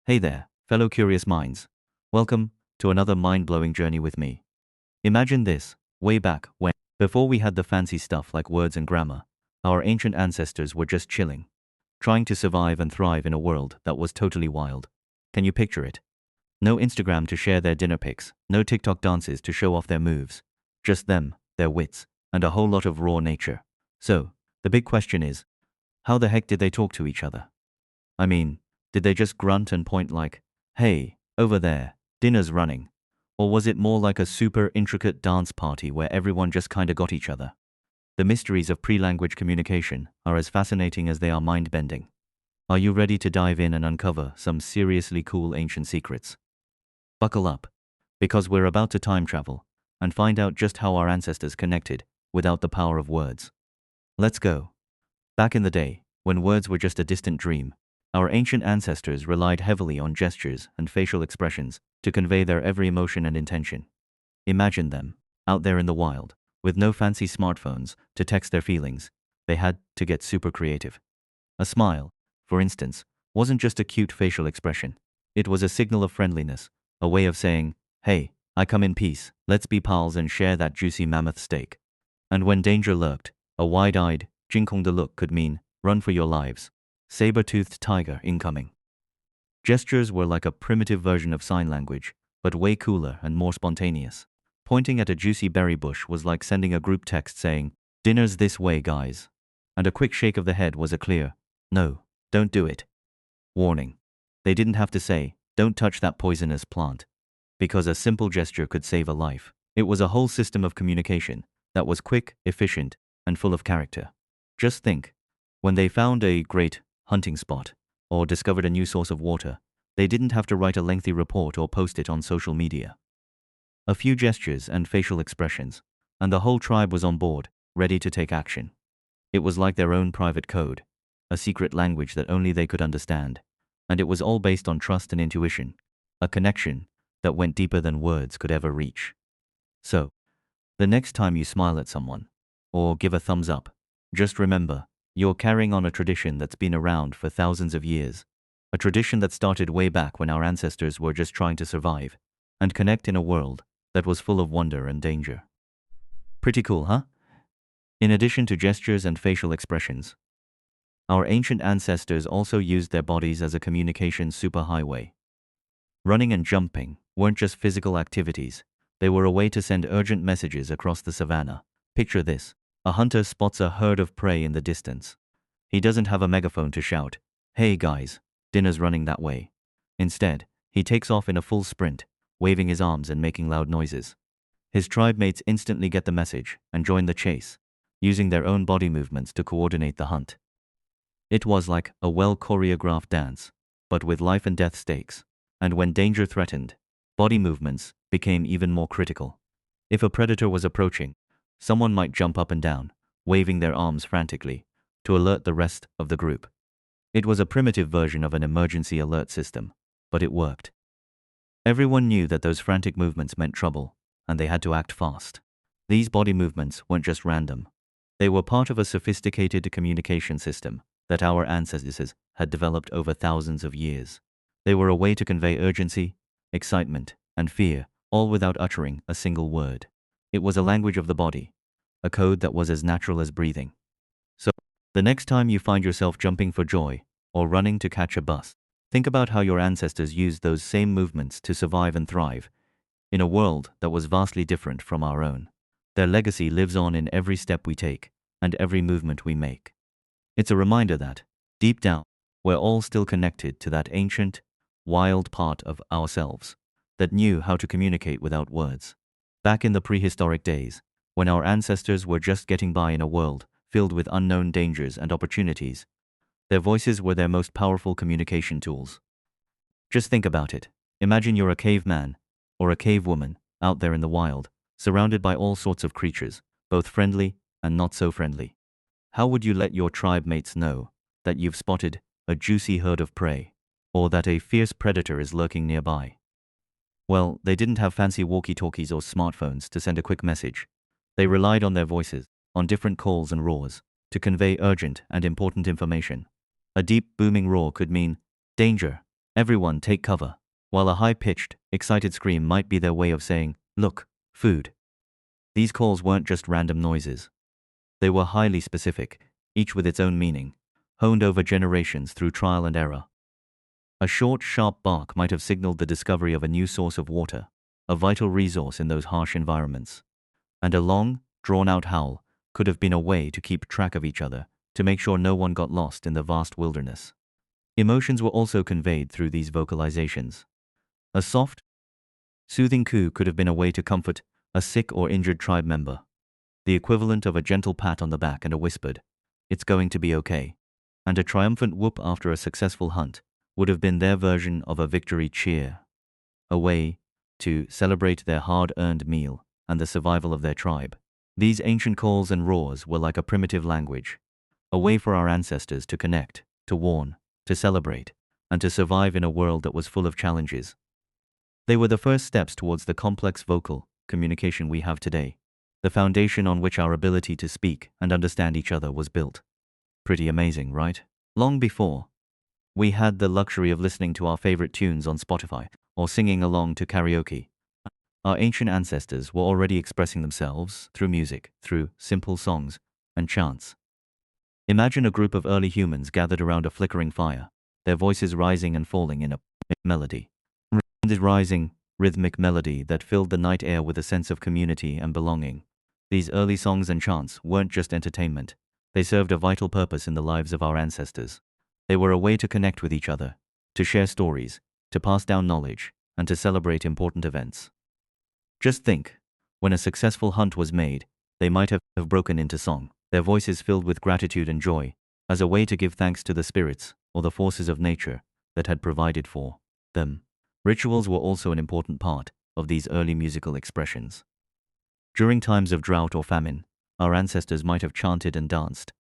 Hey there, fellow curious minds. Welcome to another mind-blowing journey with me. Imagine this, way back when, before we had the fancy stuff like words and grammar, our ancient ancestors were just chilling, trying to survive and thrive in a world that was totally wild. Can you picture it? No Instagram to share their dinner pics, no TikTok dances to show off their moves, just them, their wits, and a whole lot of raw nature. So, the big question is, how the heck did they talk to each other? I mean, did they just grunt and point like, hey, over there, dinner's running? Or was it more like a super intricate dance party where everyone just kinda got each other? The mysteries of pre-language communication are as fascinating as they are mind-bending. Are you ready to dive in and uncover some seriously cool ancient secrets? Buckle up, because we're about to time travel and find out just how our ancestors connected without the power of words. Let's go. Back in the day, when words were just a distant dream, our ancient ancestors relied heavily on gestures and facial expressions to convey their every emotion and intention. Imagine them, out there in the wild, with no fancy smartphones to text their feelings. They had to get super creative. A smile, for instance, wasn't just a cute facial expression. It was a signal of friendliness, a way of saying, hey, I come in peace, let's be pals and share that juicy mammoth steak. And when danger lurked, a wide-eyed, jinkongde look could mean, run for your lives. Saber-toothed tiger incoming. Gestures were like a primitive version of sign language, but way cooler and more spontaneous. Pointing at a juicy berry bush was like sending a group text saying, dinner's this way, guys. And a quick shake of the head was a clear, no, don't do it. Warning. They didn't have to say, don't touch that poisonous plant. Because a simple gesture could save a life. It was a whole system of communication that was quick, efficient, and full of character. Just think, when they found a great hunting spot or discovered a new source of water, they didn't have to write a lengthy report or post it on social media. A few gestures and facial expressions, and the whole tribe was on board, ready to take action. It was like their own private code, a secret language that only they could understand, and it was all based on trust and intuition, a connection that went deeper than words could ever reach. So, the next time you smile at someone, or give a thumbs up, just remember, you're carrying on a tradition that's been around for thousands of years, a tradition that started way back when our ancestors were just trying to survive and connect in a world that was full of wonder and danger. Pretty cool, huh? In addition to gestures and facial expressions, our ancient ancestors also used their bodies as a communication superhighway. Running and jumping weren't just physical activities, they were a way to send urgent messages across the savannah. Picture this. A hunter spots a herd of prey in the distance. He doesn't have a megaphone to shout, hey guys, dinner's running that way. Instead, he takes off in a full sprint, waving his arms and making loud noises. His tribe mates instantly get the message and join the chase, using their own body movements to coordinate the hunt. It was like a well-choreographed dance, but with life and death stakes. And when danger threatened, body movements became even more critical. If a predator was approaching, someone might jump up and down, waving their arms frantically, to alert the rest of the group. It was a primitive version of an emergency alert system, but it worked. Everyone knew that those frantic movements meant trouble, and they had to act fast. These body movements weren't just random. They were part of a sophisticated communication system that our ancestors had developed over thousands of years. They were a way to convey urgency, excitement, and fear, all without uttering a single word. It was a language of the body, a code that was as natural as breathing. So, the next time you find yourself jumping for joy or running to catch a bus, think about how your ancestors used those same movements to survive and thrive in a world that was vastly different from our own. Their legacy lives on in every step we take and every movement we make. It's a reminder that, deep down, we're all still connected to that ancient, wild part of ourselves that knew how to communicate without words. Back in the prehistoric days, when our ancestors were just getting by in a world filled with unknown dangers and opportunities, their voices were their most powerful communication tools. Just think about it. Imagine you're a caveman or a cavewoman out there in the wild, surrounded by all sorts of creatures, both friendly and not so friendly. How would you let your tribe mates know that you've spotted a juicy herd of prey, or that a fierce predator is lurking nearby? Well, they didn't have fancy walkie-talkies or smartphones to send a quick message. They relied on their voices, on different calls and roars, to convey urgent and important information. A deep, booming roar could mean, danger, Everyone take cover. While a high-pitched, excited scream might be their way of saying, look, food. These calls weren't just random noises. They were highly specific, each with its own meaning, honed over generations through trial and error. A short, sharp bark might have signaled the discovery of a new source of water, a vital resource in those harsh environments. And a long, drawn-out howl could have been a way to keep track of each other, to make sure no one got lost in the vast wilderness. Emotions were also conveyed through these vocalizations. A soft, soothing coo could have been a way to comfort a sick or injured tribe member, the equivalent of a gentle pat on the back and a whispered, "It's going to be okay." And a triumphant whoop after a successful hunt would have been their version of a victory cheer, a way to celebrate their hard-earned meal and the survival of their tribe. These ancient calls and roars were like a primitive language, a way for our ancestors to connect, to warn, to celebrate, and to survive in a world that was full of challenges. They were the first steps towards the complex vocal communication we have today, the foundation on which our ability to speak and understand each other was built. Pretty amazing, right? Long before we had the luxury of listening to our favorite tunes on Spotify or singing along to karaoke, our ancient ancestors were already expressing themselves through music, through simple songs and chants. Imagine a group of early humans gathered around a flickering fire, their voices rising and falling in a melody. This rising, rhythmic melody that filled the night air with a sense of community and belonging. These early songs and chants weren't just entertainment. They served a vital purpose in the lives of our ancestors. They were a way to connect with each other, to share stories, to pass down knowledge, and to celebrate important events. Just think, when a successful hunt was made, they might have broken into song, their voices filled with gratitude and joy, as a way to give thanks to the spirits or the forces of nature that had provided for them. Rituals were also an important part of these early musical expressions. During times of drought or famine, our ancestors might have chanted and danced,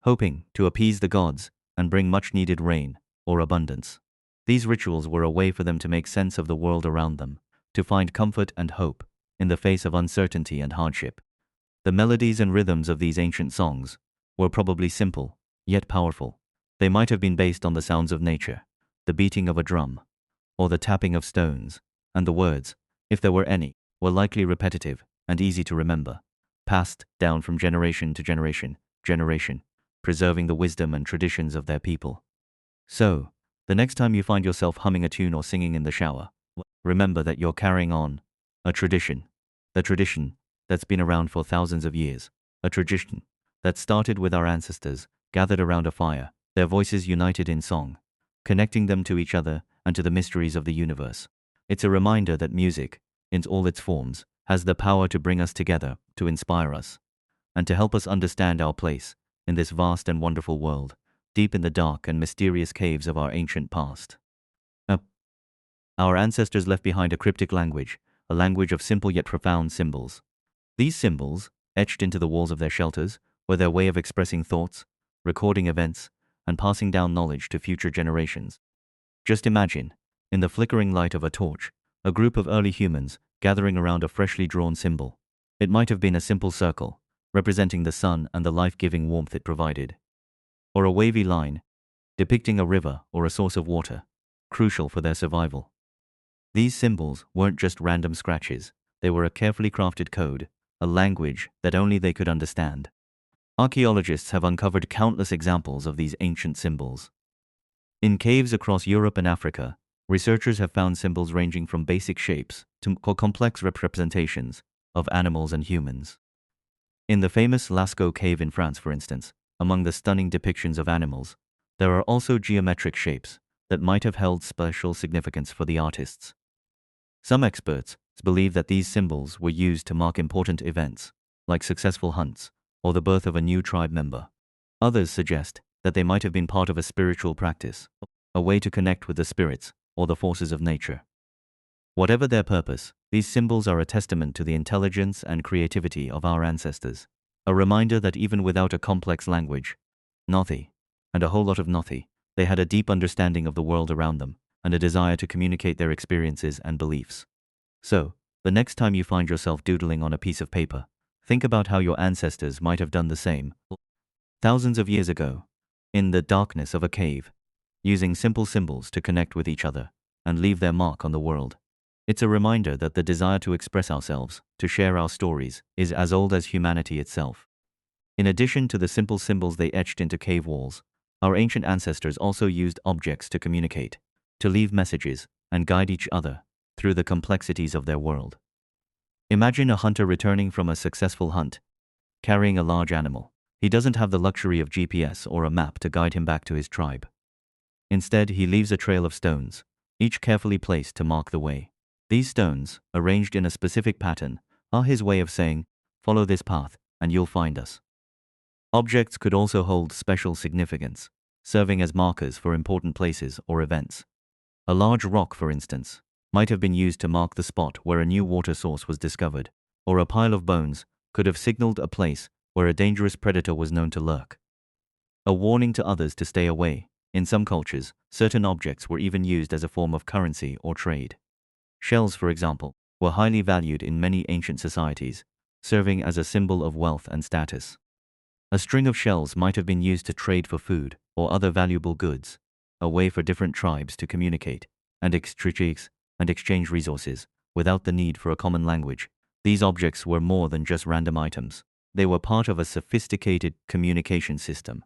hoping to appease the gods and bring much-needed rain or abundance. These rituals were a way for them to make sense of the world around them, to find comfort and hope in the face of uncertainty and hardship. The melodies and rhythms of these ancient songs were probably simple, yet powerful. They might have been based on the sounds of nature, the beating of a drum, or the tapping of stones, and the words, if there were any, were likely repetitive and easy to remember, passed down from generation to generation, preserving the wisdom and traditions of their people. So, the next time you find yourself humming a tune or singing in the shower, remember that you're carrying on a tradition that's been around for thousands of years, a tradition that started with our ancestors gathered around a fire, their voices united in song, connecting them to each other and to the mysteries of the universe. It's a reminder that music, in all its forms, has the power to bring us together, to inspire us, and to help us understand our place in this vast and wonderful world, deep in the dark and mysterious caves of our ancient past. Our ancestors left behind a cryptic language, a language of simple yet profound symbols. These symbols, etched into the walls of their shelters, were their way of expressing thoughts, recording events, and passing down knowledge to future generations. Just imagine, in the flickering light of a torch, a group of early humans gathering around a freshly drawn symbol. It might have been a simple circle, representing the sun and the life-giving warmth it provided, or a wavy line, depicting a river or a source of water, crucial for their survival. These symbols weren't just random scratches, they were a carefully crafted code, a language that only they could understand. Archaeologists have uncovered countless examples of these ancient symbols. In caves across Europe and Africa, researchers have found symbols ranging from basic shapes to complex representations of animals and humans. In the famous Lascaux cave in France, for instance, among the stunning depictions of animals, there are also geometric shapes that might have held special significance for the artists. Some experts believe that these symbols were used to mark important events, like successful hunts or the birth of a new tribe member. Others suggest that they might have been part of a spiritual practice, a way to connect with the spirits or the forces of nature. Whatever their purpose, these symbols are a testament to the intelligence and creativity of our ancestors, a reminder that even without a complex language, Nothi, and a whole lot of Nothi, they had a deep understanding of the world around them and a desire to communicate their experiences and beliefs. So, the next time you find yourself doodling on a piece of paper, think about how your ancestors might have done the same. Thousands of years ago, in the darkness of a cave, using simple symbols to connect with each other and leave their mark on the world. It's a reminder that the desire to express ourselves, to share our stories, is as old as humanity itself. In addition to the simple symbols they etched into cave walls, our ancient ancestors also used objects to communicate, to leave messages, and guide each other through the complexities of their world. Imagine a hunter returning from a successful hunt, carrying a large animal. He doesn't have the luxury of GPS or a map to guide him back to his tribe. Instead, he leaves a trail of stones, each carefully placed to mark the way. These stones, arranged in a specific pattern, are his way of saying, "Follow this path, and you'll find us." Objects could also hold special significance, serving as markers for important places or events. A large rock, for instance, might have been used to mark the spot where a new water source was discovered, or a pile of bones could have signaled a place where a dangerous predator was known to lurk. A warning to others to stay away. In some cultures, certain objects were even used as a form of currency or trade. Shells, for example, were highly valued in many ancient societies, serving as a symbol of wealth and status. A string of shells might have been used to trade for food or other valuable goods, a way for different tribes to communicate and exchange resources without the need for a common language. These objects were more than just random items. They were part of a sophisticated communication system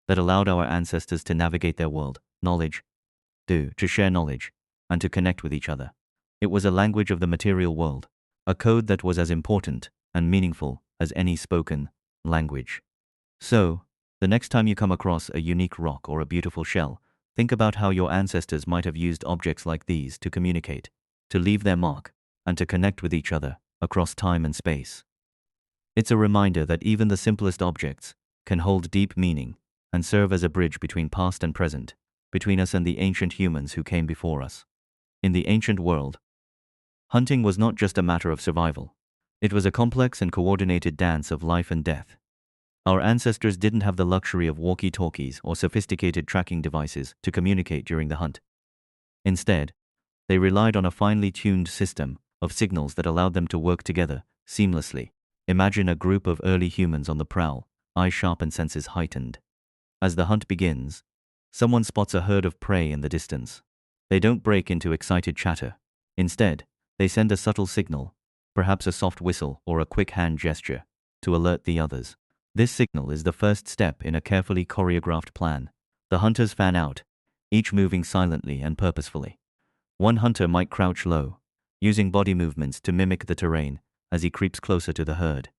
that allowed our ancestors to navigate their world, to share knowledge, and to connect with each other. It was a language of the material world, a code that was as important and meaningful as any spoken language. So, the next time you come across a unique rock or a beautiful shell, think about how your ancestors might have used objects like these to communicate, to leave their mark, and to connect with each other across time and space. It's a reminder that even the simplest objects can hold deep meaning and serve as a bridge between past and present, between us and the ancient humans who came before us. In the ancient world, hunting was not just a matter of survival. It was a complex and coordinated dance of life and death. Our ancestors didn't have the luxury of walkie-talkies or sophisticated tracking devices to communicate during the hunt. Instead, they relied on a finely tuned system of signals that allowed them to work together seamlessly. Imagine a group of early humans on the prowl, eyes sharp and senses heightened. As the hunt begins, someone spots a herd of prey in the distance. They don't break into excited chatter. Instead, they send a subtle signal, perhaps a soft whistle or a quick hand gesture, to alert the others. This signal is the first step in a carefully choreographed plan. The hunters fan out, each moving silently and purposefully. One hunter might crouch low, using body movements to mimic the terrain as he creeps closer to the herd.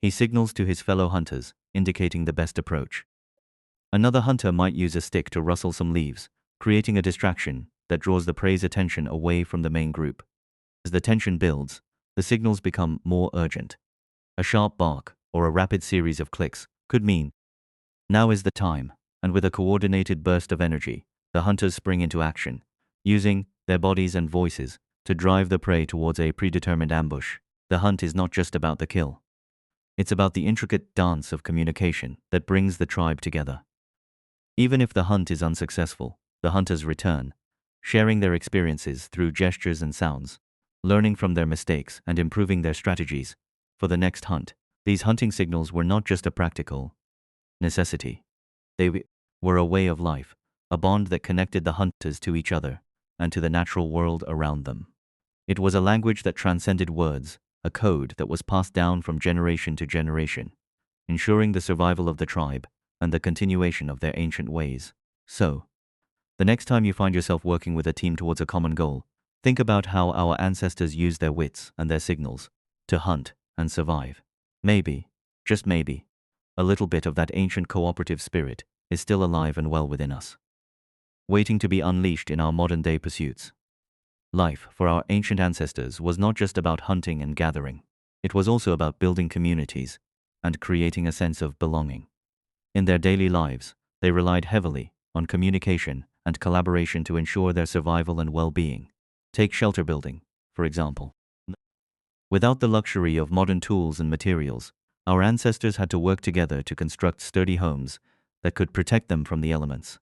He signals to his fellow hunters, indicating the best approach. Another hunter might use a stick to rustle some leaves, creating a distraction that draws the prey's attention away from the main group. As the tension builds, the signals become more urgent. A sharp bark or a rapid series of clicks could mean, "Now is the time," and with a coordinated burst of energy, the hunters spring into action, using their bodies and voices to drive the prey towards a predetermined ambush. The hunt is not just about the kill. It's about the intricate dance of communication that brings the tribe together. Even if the hunt is unsuccessful, the hunters return, sharing their experiences through gestures and sounds, learning from their mistakes and improving their strategies for the next hunt. These hunting signals were not just a practical necessity. They were a way of life, a bond that connected the hunters to each other and to the natural world around them. It was a language that transcended words, a code that was passed down from generation to generation, ensuring the survival of the tribe and the continuation of their ancient ways. So, the next time you find yourself working with a team towards a common goal, think about how our ancestors used their wits and their signals to hunt and survive. Maybe, just maybe, a little bit of that ancient cooperative spirit is still alive and well within us, waiting to be unleashed in our modern-day pursuits. Life for our ancient ancestors was not just about hunting and gathering. It was also about building communities and creating a sense of belonging. In their daily lives, they relied heavily on communication and collaboration to ensure their survival and well-being. Take shelter building, for example. Without the luxury of modern tools and materials, our ancestors had to work together to construct sturdy homes that could protect them from the elements.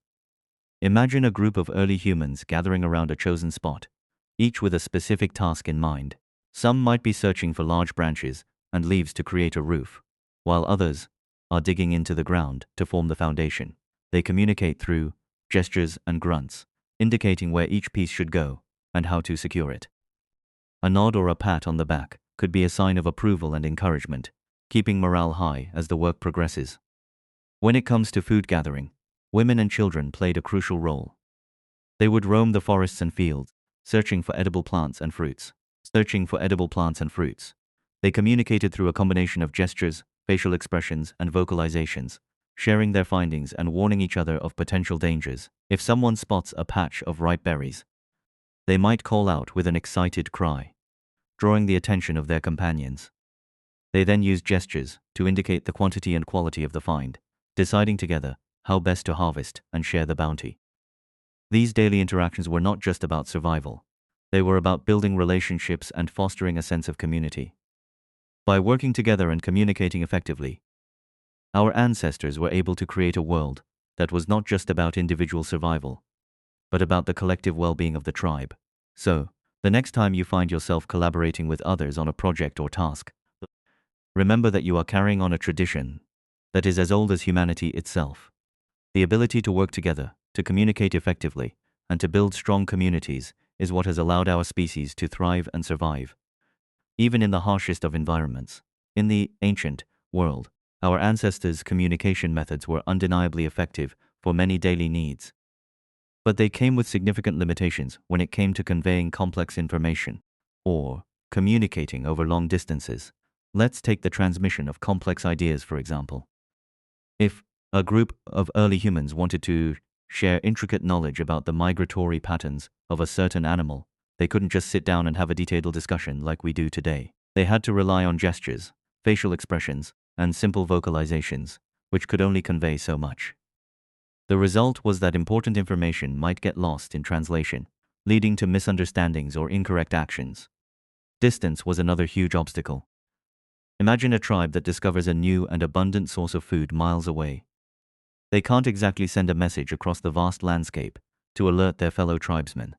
Imagine a group of early humans gathering around a chosen spot, each with a specific task in mind. Some might be searching for large branches and leaves to create a roof, while others are digging into the ground to form the foundation. They communicate through gestures, and grunts, indicating where each piece should go and how to secure it. A nod or a pat on the back could be a sign of approval and encouragement, keeping morale high as the work progresses. When it comes to food gathering, women and children played a crucial role. They would roam the forests and fields, searching for edible plants and fruits. They communicated through a combination of gestures, facial expressions, and vocalizations, sharing their findings and warning each other of potential dangers. If someone spots a patch of ripe berries, they might call out with an excited cry, drawing the attention of their companions. They then used gestures to indicate the quantity and quality of the find, deciding together how best to harvest and share the bounty. These daily interactions were not just about survival. They were about building relationships and fostering a sense of community. By working together and communicating effectively, our ancestors were able to create a world that was not just about individual survival, but about the collective well-being of the tribe. So, the next time you find yourself collaborating with others on a project or task, remember that you are carrying on a tradition that is as old as humanity itself. The ability to work together, to communicate effectively, and to build strong communities is what has allowed our species to thrive and survive, even in the harshest of environments. In the ancient world, our ancestors' communication methods were undeniably effective for many daily needs. But they came with significant limitations when it came to conveying complex information or communicating over long distances. Let's take the transmission of complex ideas, for example. If a group of early humans wanted to share intricate knowledge about the migratory patterns of a certain animal, they couldn't just sit down and have a detailed discussion like we do today. They had to rely on gestures, facial expressions, and simple vocalizations, which could only convey so much. The result was that important information might get lost in translation, leading to misunderstandings or incorrect actions. Distance was another huge obstacle. Imagine a tribe that discovers a new and abundant source of food miles away. They can't exactly send a message across the vast landscape to alert their fellow tribesmen.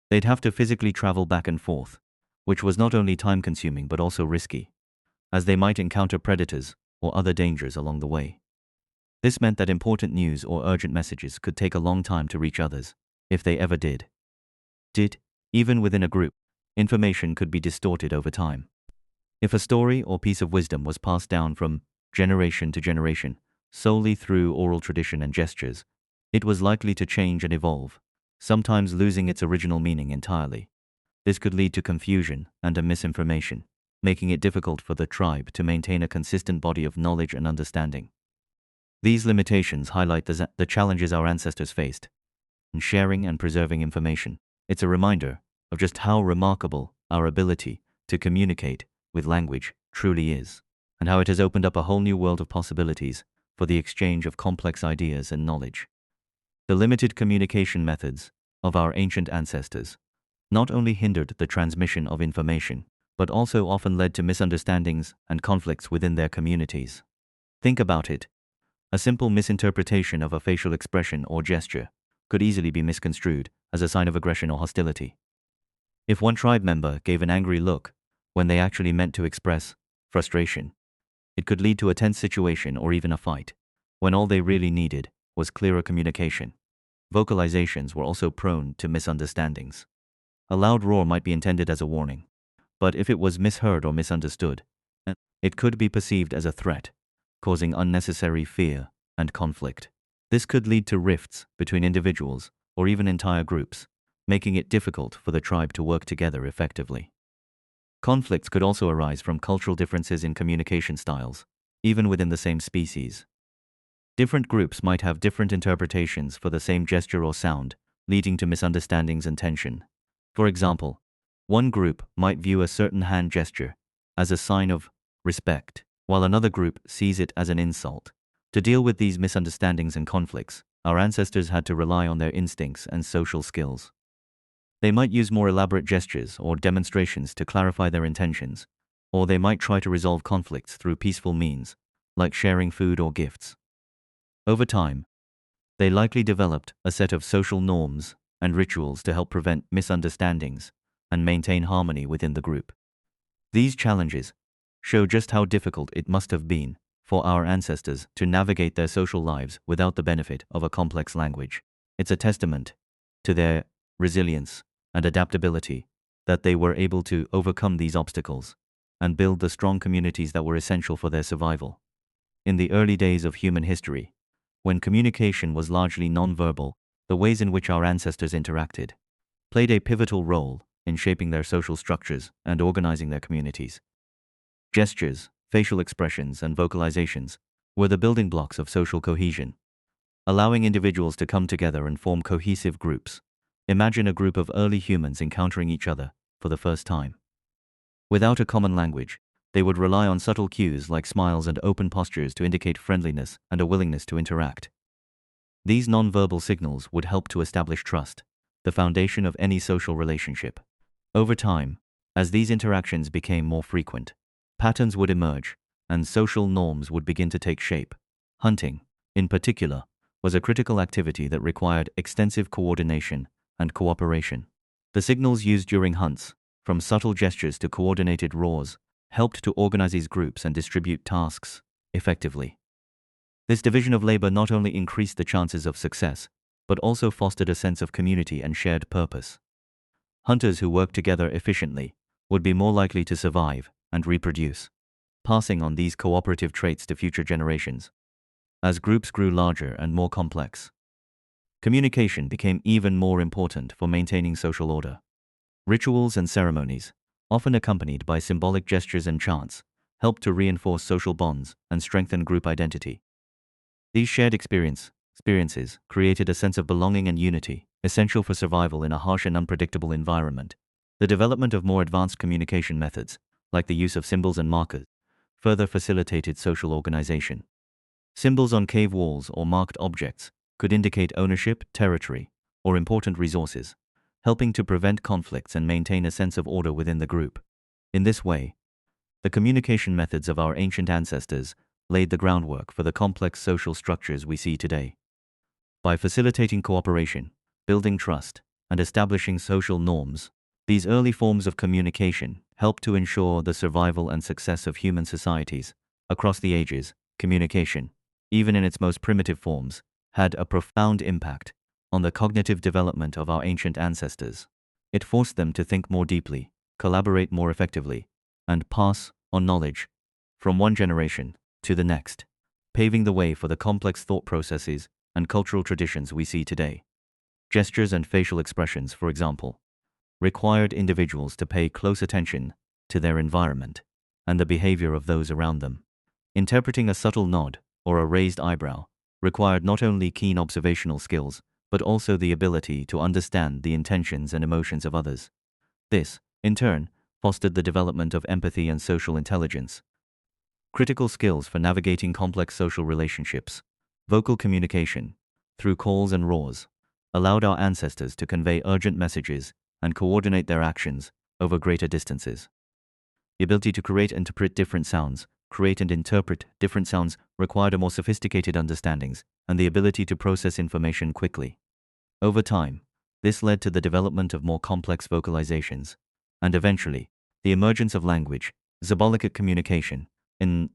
They'd have to physically travel back and forth, which was not only time-consuming but also risky, as they might encounter predators or other dangers along the way. This meant that important news or urgent messages could take a long time to reach others, if they ever did. Even within a group, information could be distorted over time. If a story or piece of wisdom was passed down from generation to generation, solely through oral tradition and gestures, it was likely to change and evolve, sometimes losing its original meaning entirely. This could lead to confusion and a misinformation, making it difficult for the tribe to maintain a consistent body of knowledge and understanding. These limitations highlight the challenges our ancestors faced in sharing and preserving information. It's a reminder of just how remarkable our ability to communicate with language truly is, and how it has opened up a whole new world of possibilities for the exchange of complex ideas and knowledge. The limited communication methods of our ancient ancestors not only hindered the transmission of information, but also often led to misunderstandings and conflicts within their communities. Think about it. A simple misinterpretation of a facial expression or gesture could easily be misconstrued as a sign of aggression or hostility. If one tribe member gave an angry look when they actually meant to express frustration, it could lead to a tense situation or even a fight, when all they really needed was clearer communication. Vocalizations were also prone to misunderstandings. A loud roar might be intended as a warning, but if it was misheard or misunderstood, it could be perceived as a threat, causing unnecessary fear and conflict. This could lead to rifts between individuals or even entire groups, making it difficult for the tribe to work together effectively. Conflicts could also arise from cultural differences in communication styles, even within the same species. Different groups might have different interpretations for the same gesture or sound, leading to misunderstandings and tension. For example, one group might view a certain hand gesture as a sign of respect, while another group sees it as an insult. To deal with these misunderstandings and conflicts, our ancestors had to rely on their instincts and social skills. They might use more elaborate gestures or demonstrations to clarify their intentions, or they might try to resolve conflicts through peaceful means, like sharing food or gifts. Over time, they likely developed a set of social norms and rituals to help prevent misunderstandings and maintain harmony within the group. These challenges show just how difficult it must have been for our ancestors to navigate their social lives without the benefit of a complex language. It's a testament to their resilience and adaptability that they were able to overcome these obstacles and build the strong communities that were essential for their survival. In the early days of human history, when communication was largely nonverbal, the ways in which our ancestors interacted played a pivotal role in shaping their social structures and organizing their communities. Gestures, facial expressions, and vocalizations were the building blocks of social cohesion, allowing individuals to come together and form cohesive groups. Imagine a group of early humans encountering each other for the first time. Without a common language, they would rely on subtle cues like smiles and open postures to indicate friendliness and a willingness to interact. These nonverbal signals would help to establish trust, the foundation of any social relationship. Over time, as these interactions became more frequent, patterns would emerge, and social norms would begin to take shape. Hunting, in particular, was a critical activity that required extensive coordination and cooperation. The signals used during hunts, from subtle gestures to coordinated roars, helped to organize these groups and distribute tasks effectively. This division of labor not only increased the chances of success, but also fostered a sense of community and shared purpose. Hunters who worked together efficiently would be more likely to survive and reproduce, passing on these cooperative traits to future generations. As groups grew larger and more complex, communication became even more important for maintaining social order. Rituals and ceremonies, often accompanied by symbolic gestures and chants, helped to reinforce social bonds and strengthen group identity. These shared experiences created a sense of belonging and unity, essential for survival in a harsh and unpredictable environment. The development of more advanced communication methods, like the use of symbols and markers, further facilitated social organization. Symbols on cave walls or marked objects could indicate ownership, territory, or important resources, helping to prevent conflicts and maintain a sense of order within the group. In this way, the communication methods of our ancient ancestors laid the groundwork for the complex social structures we see today. By facilitating cooperation, building trust, and establishing social norms, these early forms of communication helped to ensure the survival and success of human societies. Across the ages, communication, even in its most primitive forms, had a profound impact on the cognitive development of our ancient ancestors. It forced them to think more deeply, collaborate more effectively, and pass on knowledge from one generation to the next, paving the way for the complex thought processes and cultural traditions we see today. Gestures and facial expressions, for example, required individuals to pay close attention to their environment and the behavior of those around them. Interpreting a subtle nod or a raised eyebrow required not only keen observational skills, but also the ability to understand the intentions and emotions of others. This, in turn, fostered the development of empathy and social intelligence, critical skills for navigating complex social relationships. Vocal communication, through calls and roars, allowed our ancestors to convey urgent messages and coordinate their actions over greater distances. The ability to create and interpret different sounds required a more sophisticated understandings and the ability to process information quickly. Over time, this led to the development of more complex vocalizations, and eventually, the emergence of language. Symbolic communication, in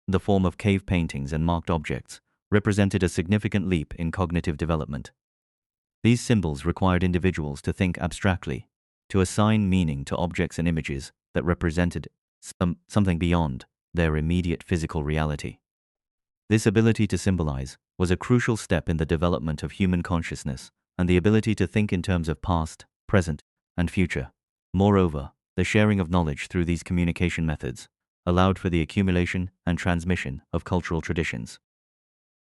the form of cave paintings and marked objects, represented a significant leap in cognitive development. These symbols required individuals to think abstractly, to assign meaning to objects and images that represented something beyond their immediate physical reality. This ability to symbolize was a crucial step in the development of human consciousness and the ability to think in terms of past, present, and future. Moreover, the sharing of knowledge through these communication methods allowed for the accumulation and transmission of cultural traditions.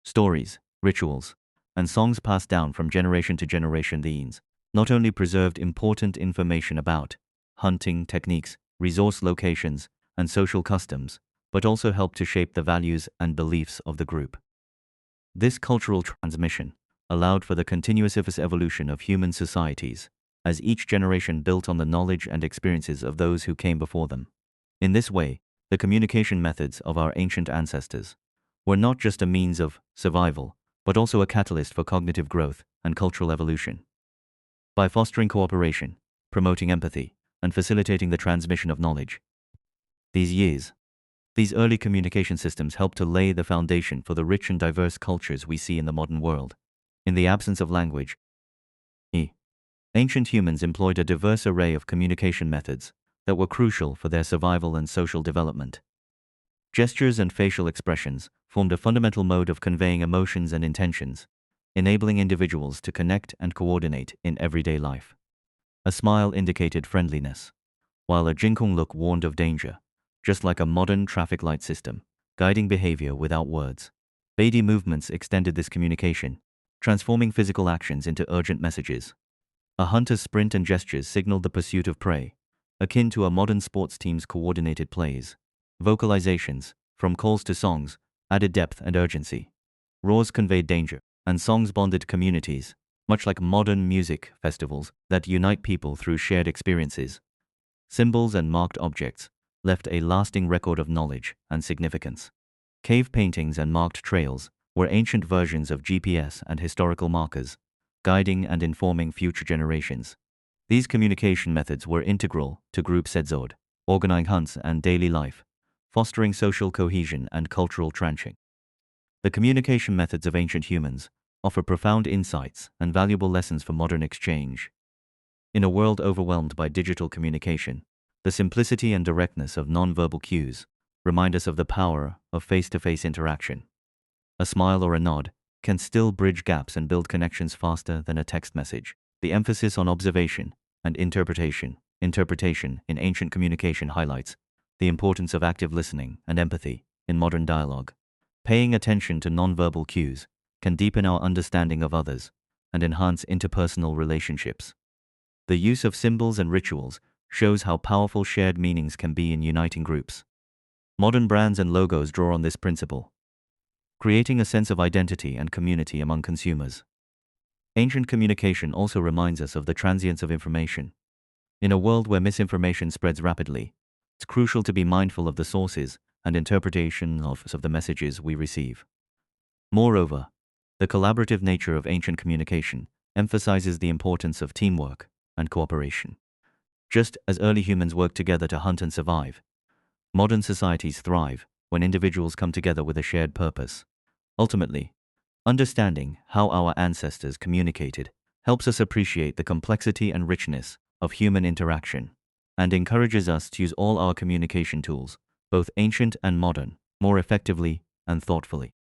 Stories, rituals, and songs passed down from generation to generation. These not only preserved important information about hunting techniques, resource locations, and social customs, but also helped to shape the values and beliefs of the group. This cultural transmission allowed for the continuous evolution of human societies, as each generation built on the knowledge and experiences of those who came before them. In this way, the communication methods of our ancient ancestors were not just a means of survival, but also a catalyst for cognitive growth and cultural evolution. By fostering cooperation, promoting empathy, and facilitating the transmission of knowledge, these early communication systems helped to lay the foundation for the rich and diverse cultures we see in the modern world. In the absence of language, Ancient humans employed a diverse array of communication methods that were crucial for their survival and social development. Gestures and facial expressions formed a fundamental mode of conveying emotions and intentions, enabling individuals to connect and coordinate in everyday life. A smile indicated friendliness, while a jinkung look warned of danger, just like a modern traffic light system, guiding behavior without words. Body movements extended this communication, transforming physical actions into urgent messages. A hunter's sprint and gestures signaled the pursuit of prey, akin to a modern sports team's coordinated plays. Vocalizations, from calls to songs, added depth and urgency. Roars conveyed danger, and songs bonded communities, much like modern music festivals that unite people through shared experiences. Symbols and marked objects left a lasting record of knowledge and significance. Cave paintings and marked trails were ancient versions of GPS and historical markers, guiding and informing future generations. These communication methods were integral to group sedzod, organizing hunts and daily life, fostering social cohesion and cultural tranching. The communication methods of ancient humans offer profound insights and valuable lessons for modern exchange. In a world overwhelmed by digital communication, the simplicity and directness of nonverbal cues remind us of the power of face-to-face interaction. A smile or a nod can still bridge gaps and build connections faster than a text message. The emphasis on observation and interpretation in ancient communication highlights the importance of active listening and empathy in modern dialogue. Paying attention to nonverbal cues can deepen our understanding of others and enhance interpersonal relationships. The use of symbols and rituals shows how powerful shared meanings can be in uniting groups. Modern brands and logos draw on this principle, creating a sense of identity and community among consumers. Ancient communication also reminds us of the transience of information. In a world where misinformation spreads rapidly, it's crucial to be mindful of the sources and interpretation of the messages we receive. Moreover, the collaborative nature of ancient communication emphasizes the importance of teamwork and cooperation. Just as early humans worked together to hunt and survive, modern societies thrive when individuals come together with a shared purpose. Ultimately, understanding how our ancestors communicated helps us appreciate the complexity and richness of human interaction, and encourages us to use all our communication tools, both ancient and modern, more effectively and thoughtfully.